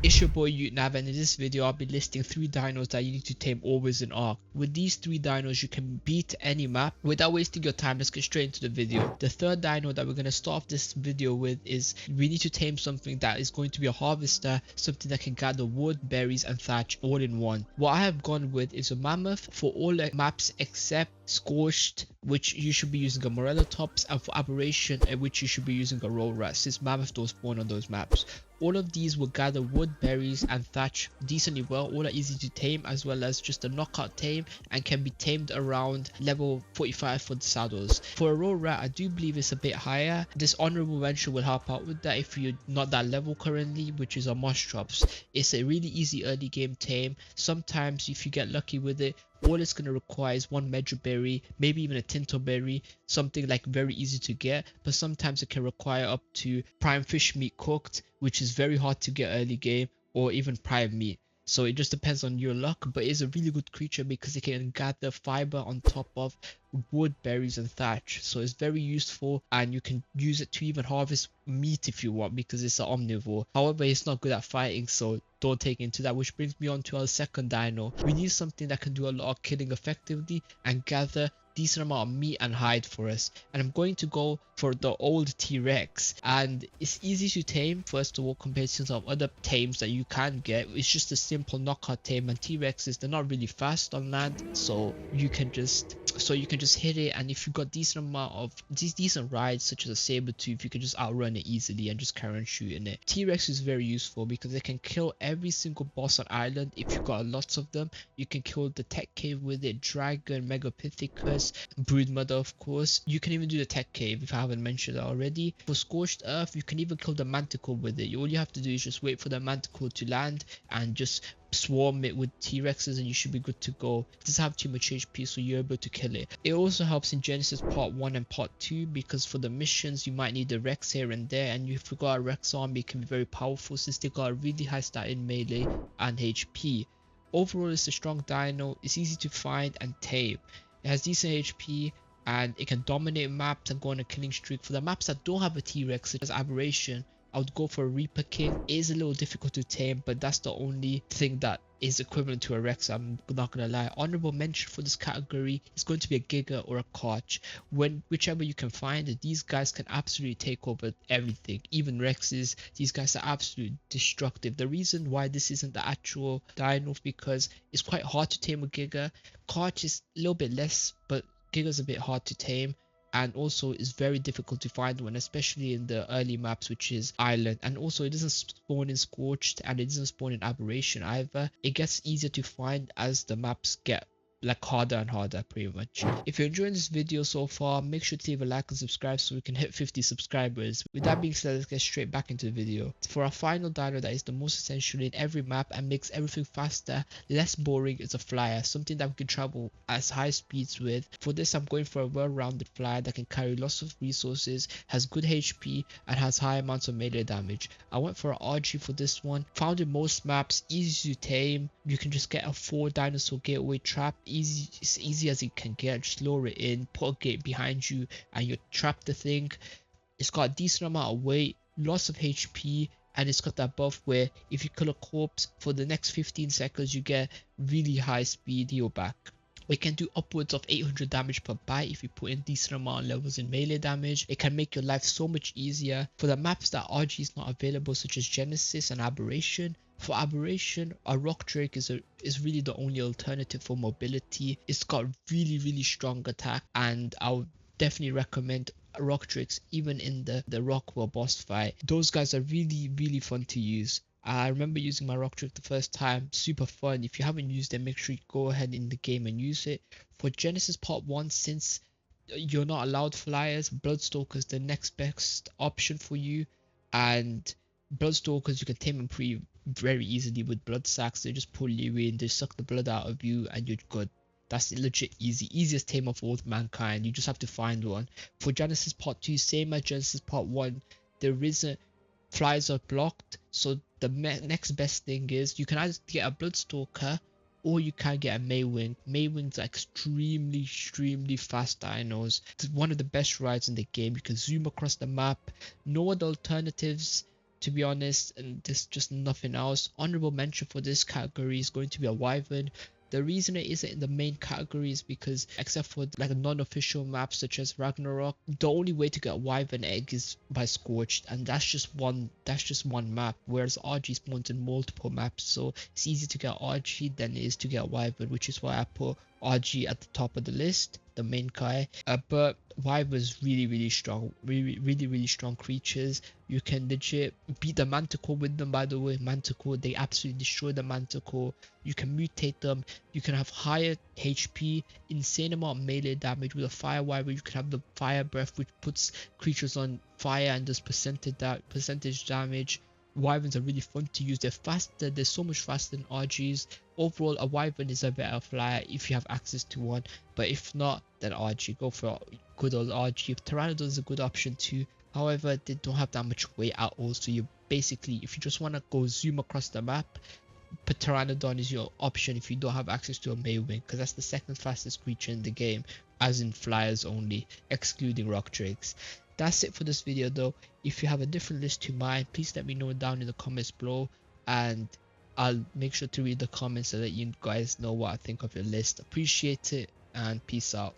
It's your boy YutNav, and in this video I'll be listing 3 dinos that you need to tame always in ARK. With these 3 dinos you can beat any map. Without wasting your time, let's get straight into the video. The third dino that we're going to start off this video with is we need to tame something that is going to be a harvester, something that can gather wood, berries and thatch all in one. What I have gone with is a mammoth for all the maps except Scorched, which you should be using a Morello tops, and for aberration, which you should be using a roll rat since mammoth don't spawn on those maps. All of these will gather wood, berries and thatch decently well. All are easy to tame, as well as just a knockout tame, and can be tamed around level 45 for the saddles. For a roll rat, I do believe it's a bit higher. This honorable mention will help out with that if you're not that level currently, which is a moss drops. It's a really easy early game tame. Sometimes if you get lucky with it, all it's going to require is one medra berry, maybe even a tinto berry, something like very easy to get. But sometimes it can require up to prime fish meat cooked, which is very hard to get early game, or even prime meat. So it just depends on your luck, but it's a really good creature because it can gather fiber on top of wood, berries and thatch. So it's very useful, and you can use it to even harvest meat if you want, because it's an omnivore. However, it's not good at fighting, so don't take into that. Which brings me on to our second dino. We need something that can do a lot of killing effectively and gather decent amount of meat and hide for us, and I'm going to go for the old T-Rex. And it's easy to tame, first of all, compared to some other tames that you can get. It's just a simple knockout tame, and T-Rexes, they're not really fast on land, so you can just hit it. And if you've got decent amount of decent rides such as a saber tooth, you can just outrun it easily and just carry on shooting it. T-Rex is very useful because they can kill every single boss on island. If you've got lots of them, you can kill the tech cave with it, dragon, megapithecus, broodmother, of course. You can even do the tech cave if I haven't mentioned that already. For scorched earth, you can even kill the manticore with it. All you have to do is just wait for the manticore to land and just swarm it with T-Rexes, and you should be good to go. It doesn't have too much HP, so you're able to kill it. It also helps in Genesis part 1 and part 2, because for the missions you might need a Rex here and there, and if you got a Rex army, it can be very powerful since they got a really high stat in melee and HP. Overall, it's a strong dino. It's easy to find and tame. It has decent HP, and it can dominate maps and go on a killing streak. For the maps that don't have a T-Rex, such as aberration, I would go for a Reaper King. It is a little difficult to tame, but that's the only thing that is equivalent to a Rex, I'm not gonna lie. Honorable mention for this category is going to be a Giga or a Koch. Whichever you can find, these guys can absolutely take over everything, even Rexes. These guys are absolutely destructive. The reason why this isn't the actual dino is because it's quite hard to tame a Giga. Koch is a little bit less, but Giga's a bit hard to tame, and also it's very difficult to find one, especially in the early maps, which is island. And also it doesn't spawn in scorched, and it doesn't spawn in aberration either. It gets easier to find as the maps get like harder and harder, pretty much. If you're enjoying this video so far, make sure to leave a like and subscribe so we can hit 50 subscribers. With that being said, let's get straight back into the video. For our final dino that is the most essential in every map and makes everything faster, less boring, is a flyer, something that we can travel at high speeds with. For this, I'm going for a well-rounded flyer that can carry lots of resources, has good HP and has high amounts of melee damage. I went for an RG for this one. Found in most maps, easy to tame. You can just get a 4 dinosaur gateway trap. It's easy as it can get. Just lure it in, put a gate behind you, and you trap the thing. It's got a decent amount of weight, lots of HP, and it's got that buff where if you kill a corpse for the next 15 seconds, you get really high speed heal back. It can do upwards of 800 damage per bite if you put in decent amount of levels in melee damage. It can make your life so much easier. For the maps that RG is not available, such as Genesis and Aberration, for Aberration, a Rock Drake is really the only alternative for mobility. It's got really strong attack, and I would definitely recommend Rock Drakes even in the Rockwell boss fight. Those guys are really fun to use. I remember using my Rock Drake the first time, super fun. If you haven't used it, make sure you go ahead in the game and use it. For Genesis part 1, since you're not allowed flyers, Bloodstalker is the next best option for you. And Bloodstalkers, you can tame them very easily with blood sacks. They just pull you in, they suck the blood out of you, and you're good. That's legit easiest tame of all mankind. You just have to find one. For Genesis part 2, same as Genesis part 1, there isn't, flyers are blocked, so the next best thing is you can either get a Bloodstalker or you can get a Maywing. Maywings are extremely fast dinos. It's one of the best rides in the game. You can zoom across the map. No other alternatives to be honest, and there's just nothing else. Honorable mention for this category is going to be a wyvern. The reason it isn't in the main category is because, except for like a non-official map such as Ragnarok, the only way to get a wyvern egg is by Scorched, and that's just one map, whereas RG spawns in multiple maps, so it's easier to get RG than it is to get wyvern, which is why I put RG at the top of the list, the main guy. But wyverns really strong, really strong creatures. You can legit beat the manticore with them. By the way, manticore, they absolutely destroy the manticore. You can mutate them. You can have higher HP, insane amount of melee damage with a fire wyvern. You can have the fire breath, which puts creatures on fire and does percentage damage. Wyverns are really fun to use. They're faster. They're so much faster than RGs. Overall, a wyvern is a better flyer if you have access to one, but if not, then RG. Go for good old RG. Pteranodon is a good option too. However, they don't have that much weight at all, so you basically, if you just want to go zoom across the map, Pteranodon is your option if you don't have access to a Maywing, because that's the second fastest creature in the game, as in flyers only, excluding rock drakes. That's it for this video though. If you have a different list to mine, please let me know down in the comments below, and I'll make sure to read the comments so that you guys know what I think of your list. Appreciate it, and peace out.